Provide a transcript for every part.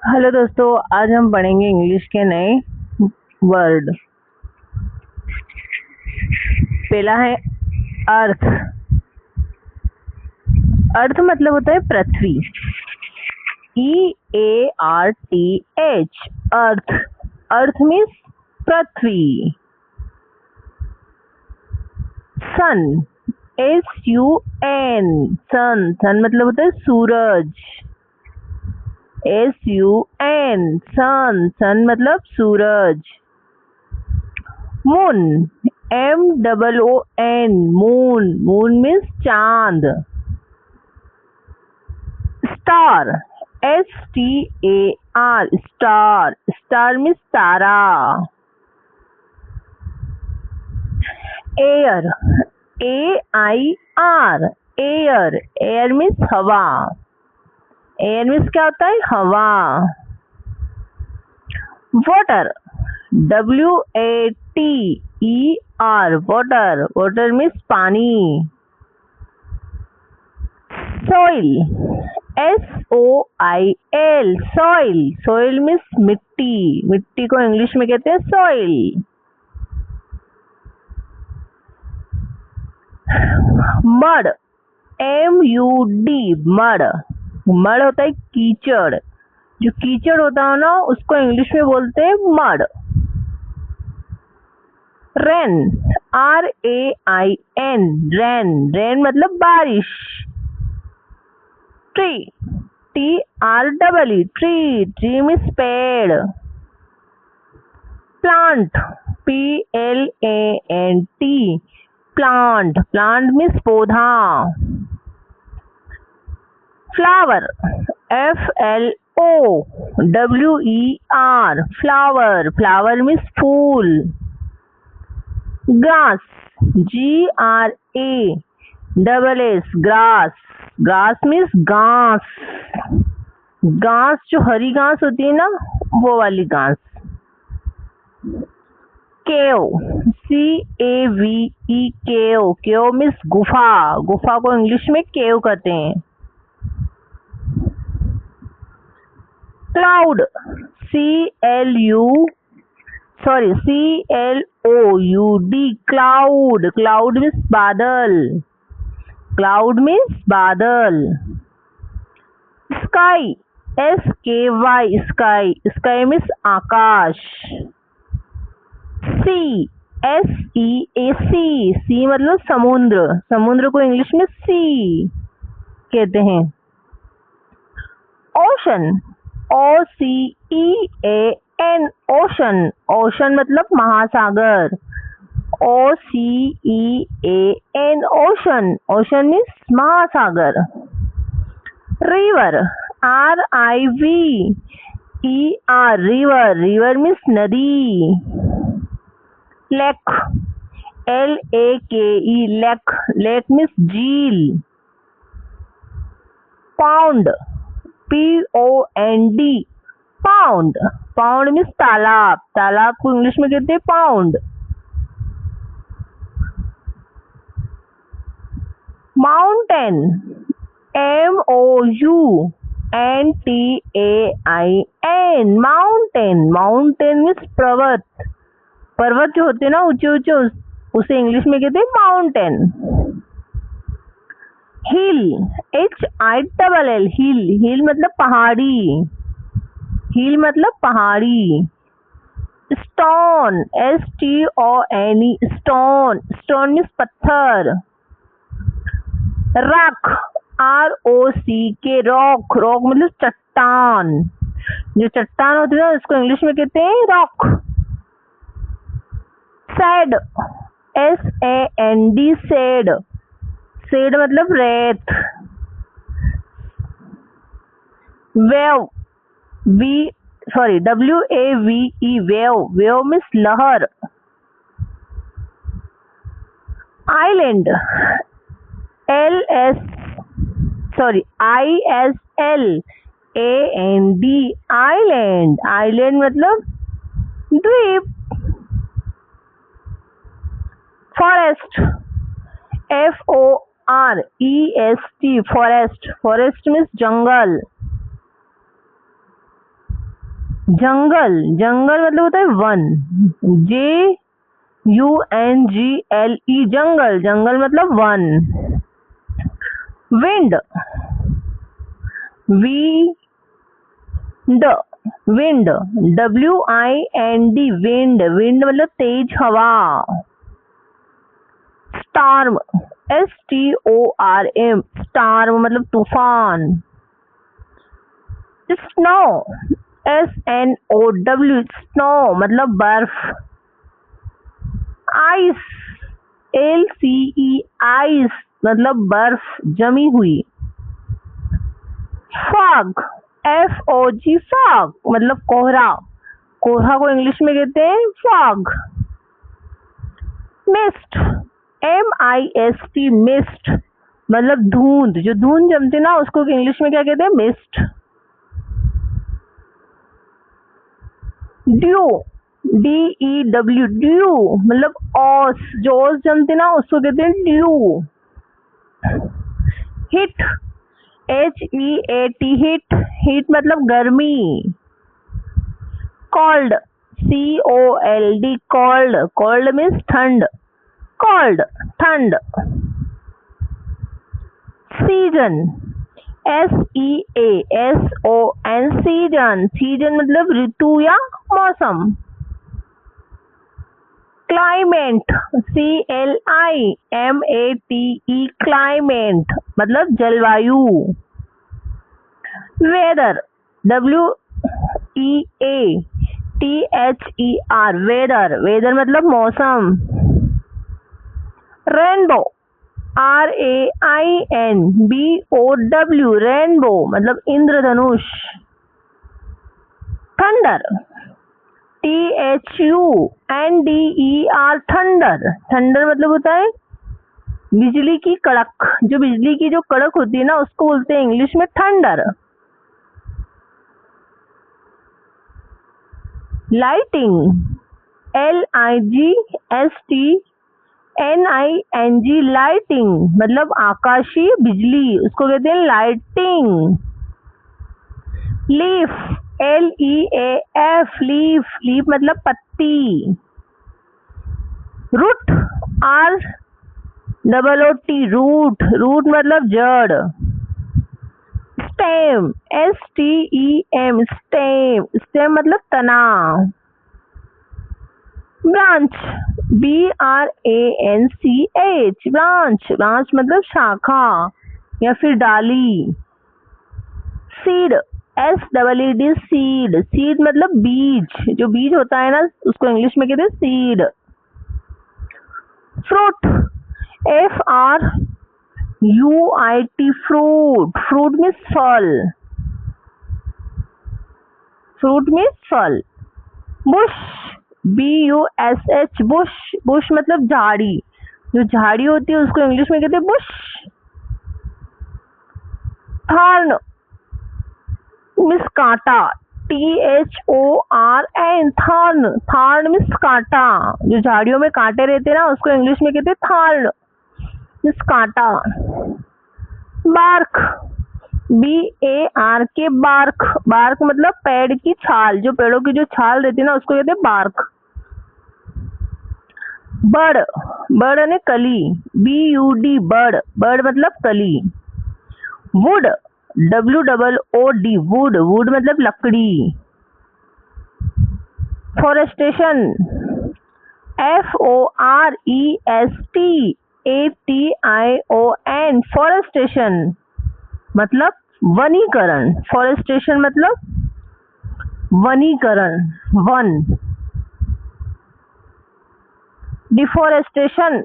Hello दोस्तों, आज हम पढ़ेंगे इंग्लिश के नए वर्ड। पहला है अर्थ। अर्थ मतलब होता है पृथ्वी। EARTH, earth. अर्थ मीन्स पृथ्वी। Sun, SUN, sun. सन मतलब होता है सूरज। SUN, sun. सन मतलब सूरज। Moon, MOON, moon. Moon means चांद। Star, STAR, star. Star means तारा। Air, AIR, air. Air means हवा। एयर मीन्स क्या होता है? हवा। Water, WATER, water. Water means पानी। Soil, SOIL, soil. Soil means मिट्टी। मिट्टी को इंग्लिश में कहते हैं soil. Mud, MUD, mud. Mud होता है कीचड़। जो कीचड़ होता है ना, उसको इंग्लिश में बोलते हैं mud. Rain, RAIN, rain. Rain मतलब बारिश। Tree, TREE, tree. Tree means पेड़। Plant, PLANT, plant. Plant means पौधा। Flower, FLOWER, flower. Flower means फूल। Grass, GRASS, grass. Grass means घास। घास जो हरी घास होती है ना, वो वाली घास। केव, CAVE, केव। केव मीन्स गुफा। गुफा को इंग्लिश में केव कहते हैं। Cloud, CLOUD, cloud. Cloud means बादल। क्लाउड मीन्स बादल। Sky, SKY, sky. Sky means आकाश। सी, SEA, सी मतलब समुद्र। समुद्र को इंग्लिश में सी कहते हैं। Ocean, OCEAN, ocean. ओशन मतलब महासागर। OCEAN, ocean. ओशन मीन्स महासागर। River, RIVER, river. River means नदी। Lake, LAKE, lake. Lake means झील। Pound, POUND, pound. Pound means तालाब। तालाब को इंग्लिश में कहते हैं pound. Mountain, MOUNTAIN, mountain. Mountain means पर्वत। पर्वत जो होते हैं ना ऊंचे ऊंचे, उसे इंग्लिश में कहते हैं माउंटेन। हिल, HILL, हिल। हिल मतलब पहाड़ी। हिल मतलब पहाड़ी। Stone, STONE, stone. Stone means पत्थर। Rock, ROCK, rock. रॉक मतलब चट्टान। जो चट्टान होती है ना, उसको इंग्लिश में कहते हैं rock. Sad, SAND, sad. Sad मतलब रेत। Wave, WAVE, wave. Wave means लहर। Island, ISLAND, island. आइलैंड मतलब द्वीप। Forest, FOREST, forest. Forest means जंगल। जंगल, जंगल मतलब होता है वन, JUNGLE, जंगल, जंगल मतलब one. Wind, wind, wind, WIND, wind, wind मतलब तेज हवा। स्टार्म, STORM, स्टार्म मतलब तूफान। स्नो, SNOW, स्नो मतलब बर्फ। आइस, LCE, आइस मतलब बर्फ जमी हुई। फॉग, FOG, फॉग मतलब कोहरा, कोहरा को इंग्लिश में कहते हैं फॉग। मिस्ट, MIST, मिस्ट मतलब धुंध, जो धुंध जमती ना उसको इंग्लिश में क्या कहते हैं, मिस्ट। ड्यू, DEW, ड्यू मतलब ओस, जो ओस जमती ना उसको कहते हैं due. Hit, HEAT, hit, hit मतलब गर्मी। Cold, COLD, cold, cold means ठंड, कोल्ड ठंड। सीजन, SEASON, सीजन, सीजन मतलब ऋतु या मौसम। क्लाइमेट, CLIMATE, क्लाइमेट मतलब जलवायु। वेदर, WEATHER, वेदर, वेदर मतलब मौसम। रेनबो, RAINBOW, रेनबो मतलब इंद्रधनुष। थंडर, THUNDER, थंडर, थंडर मतलब होता है बिजली की कड़क, जो बिजली की जो कड़क होती है ना उसको बोलते हैं इंग्लिश में थंडर। लाइटिंग, LIGSTNING, लाइटिंग मतलब आकाशीय बिजली, उसको कहते हैं lighting. Leaf, LEAF, leaf, leaf मतलब पत्ती। रूट, ROOT, रूट, रूट मतलब जड़। स्टेम, STEM, स्टेम, स्टेम मतलब तना। ब्रांच, BRANCH, ब्रांच, ब्रांच मतलब शाखा या फिर डाली। सीड, SEED, सीड, सीड मतलब बीज, जो बीज होता है ना उसको इंग्लिश में कहते हैं seed. Fruit, FRUIT, fruit, fruit means फल, फ्रूट मीन्स फल। बुश, BUSH, बुश, बुश मतलब झाड़ी, जो झाड़ी होती है उसको इंग्लिश में कहते हैं बुश। थॉर्न मीन्स कांटा, THORN, थॉर्न, थॉर्न मीन्स कांटा, जो झाड़ियों में कांटे रहते हैं ना उसको इंग्लिश में कहते हैं थॉर्न मीन्स कांटा। बार्क, BARK, बार्क, बार्क मतलब पेड़ की छाल, जो पेड़ों की जो छाल रहती है ना उसको कहते हैं बार्क। बर्ड, बर्ड यानी कली, BUD, बर्ड, बर्ड मतलब कली। वुड, WOOD, वुड, वुड मतलब लकड़ी। फॉरेस्टेशन, FORESTATION, फॉरेस्टेशन मतलब वनीकरण, फॉरेस्टेशन मतलब वनीकरण, वन। डिफॉरेस्टेशन,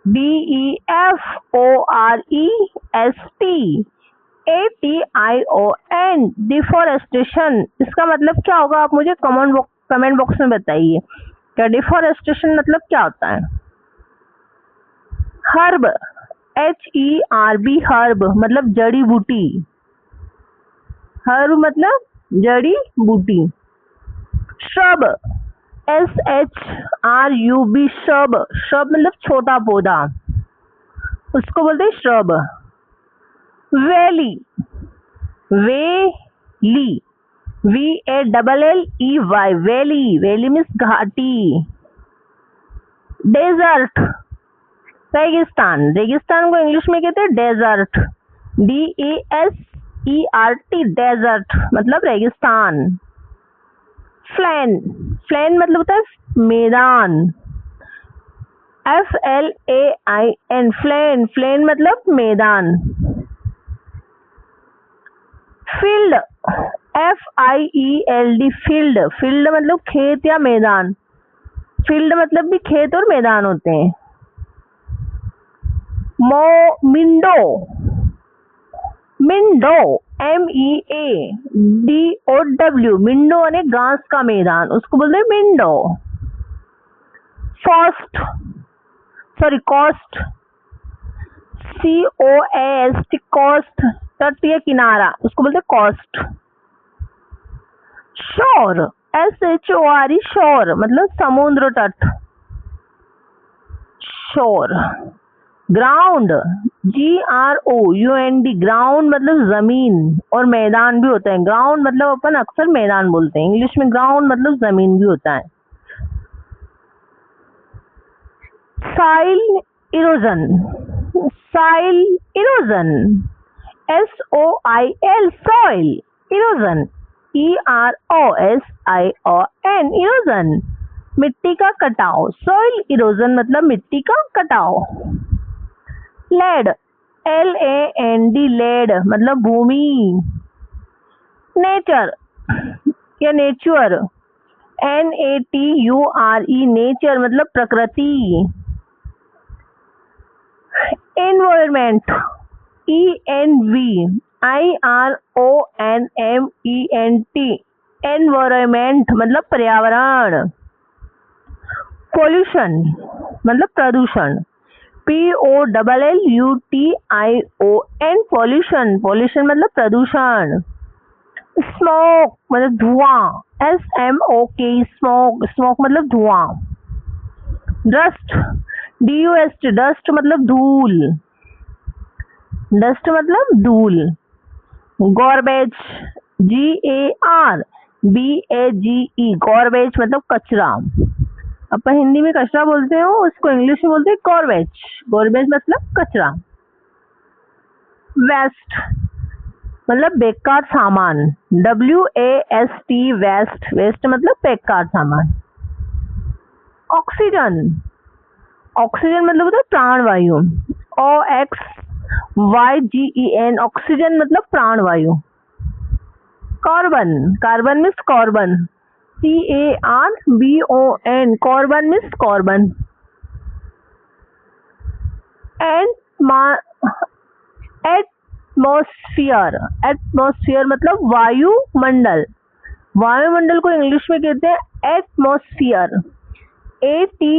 DEFORESTATION, डिफॉरेस्टेशन, इसका मतलब क्या होगा आप मुझे कमेंट बॉक्स में बताइए, क्या डिफॉरेस्टेशन मतलब क्या होता है। हर्ब, HERB, हर्ब मतलब जड़ी बूटी, हर्ब मतलब जड़ी बूटी। श्रब, SHRUB, श्रब, श्रब मतलब छोटा पौधा, उसको बोलते हैं श्रब। वैली, वेली, VALLEY, वैली, वैली मीन्स घाटी। डेजर्ट, रेगिस्तान, रेगिस्तान को इंग्लिश में कहते हैं डेजर्ट। DESERT, डेजर्ट मतलब रेगिस्तान। फ्लैन, फ्लैन मतलब होता है मैदान। FLAIN, फ्लैन, फ्लैन मतलब मैदान। फील्ड, FIELD, फील्ड, फील्ड मतलब खेत या मैदान। फील्ड मतलब भी खेत और मैदान होते हैं। मिंडो, मिंडो, MEADOW, मिंडो यानी घास का मैदान, उसको बोलते हैं मिंडो। कॉस्ट, COAST, कॉस्ट, तट या किनारा, उसको बोलते हैं कॉस्ट। शोर, SHORE, शोर मतलब समुद्र तट, शोर। ग्राउंड, GROUND, ग्राउंड मतलब जमीन और मैदान भी होता है। ग्राउंड मतलब अपन अक्सर मैदान बोलते हैं, इंग्लिश में ग्राउंड मतलब जमीन भी होता है। Soil erosion, soil erosion, SOIL, soil erosion, EROSION, erosion मिट्टी का कटाव। सॉइल इरोजन मतलब मिट्टी का कटाव। लैंड, LAND, लैंड मतलब भूमि। नेचर या नेचर, NATURE, नेचर मतलब प्रकृति। एनवायरमेंट, ENVIRONMENT, एनवायरमेंट मतलब पर्यावरण। पोल्यूशन मतलब प्रदूषण, POLLUTION, पोल्यूशन, पोल्यूशन मतलब प्रदूषण। स्मोक मतलब धुआं, SMOK, स्मोक, स्मोक मतलब धुआं। डस्ट, DUST, डस्ट मतलब धूल, डस्ट मतलब धूल। गॉर्बेज, GARBAGE, गॉर्बेज मतलब कचरा। अपन हिंदी में कचरा बोलते हो, उसको इंग्लिश में बोलते हैं गॉर्बेज, गॉर्बेज मतलब कचरा। वेस्ट मतलब बेकार सामान, WAST, वेस्ट, वेस्ट मतलब बेकार सामान। ऑक्सीजन, ऑक्सीजन मतलब होता है प्राणवायु, OXYGEN, ऑक्सीजन मतलब प्राणवायु। Carbon, carbon means carbon, CARBON, carbon means carbon. Atmosphere, atmosphere मतलब वायुमंडल, वायुमंडल को इंग्लिश में कहते हैं एटमॉस्फेयर, ATMOSPHERE,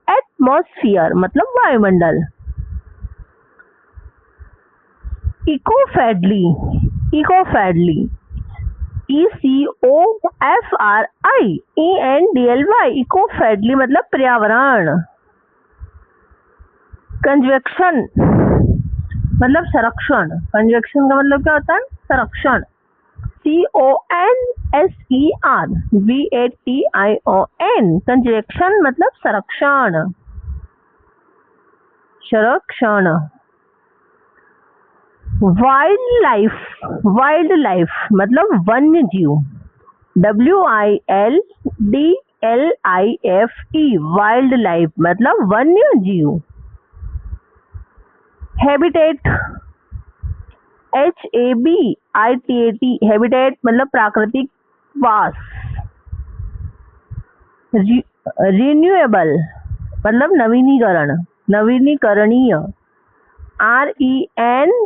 एटमॉस्फेयर मतलब वायुमंडल। Eco friendly, eco friendly, ECOFRIENDLY, eco friendly मतलब पर्यावरण। कंजवेक्शन मतलब संरक्षण, कंजवेक्शन का मतलब क्या होता है? संरक्षण, CONSERVATION, कंजवेक्शन मतलब संरक्षण, संरक्षण। वाइल्ड लाइफ, वाइल्ड लाइफ मतलब वन्य जीव, WILDLIFE, वाइल्ड लाइफ मतलब वन्य जीव। हैबिटेट, HABITAT, हैबिटेट मतलब प्राकृतिक वास। रिन्यूएबल मतलब नवीनीकरण, नवीनीकरणीय, RENEWABLE,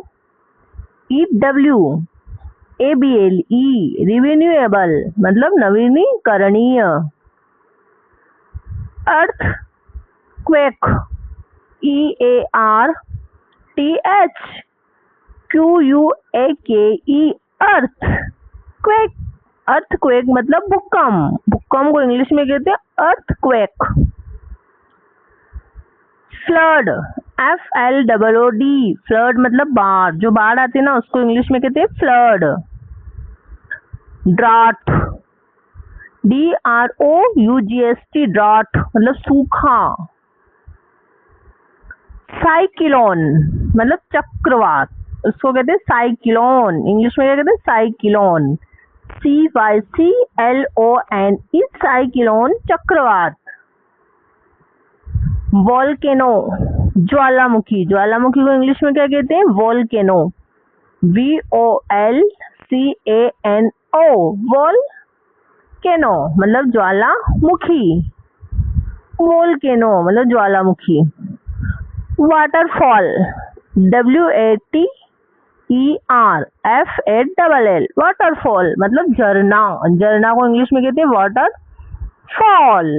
रिन्यूएबल मतलब नवीनीकरणीय। अर्थ क्वेक, EARTHQUAKE, अर्थ क्वेक, अर्थक्वेक मतलब भूकंप, भूकंप को इंग्लिश में कहते हैं अर्थक्वेक। फ्लड, FLOOD, फ्लड मतलब बाढ़, जो बाढ़ आती है ना उसको इंग्लिश में कहते हैं फ्लड। ड्राट, DROUGST, ड्राट मतलब सूखा। साइक्लोन मतलब चक्रवात, उसको कहते हैं साइक्लोन, इंग्लिश में क्या कहते हैं साइक्लोन, CYCLON, साइक्लोन चक्रवात। वोल्केनो, ज्वालामुखी, ज्वालामुखी को इंग्लिश में क्या कहते हैं वोल्केनो, VOLCANO, वोल्केनो मतलब ज्वालामुखी, वोल्केनो मतलब ज्वालामुखी। वाटरफॉल, WATERFALL, वाटरफॉल मतलब झरना, झरना को इंग्लिश में कहते हैं वाटरफॉल।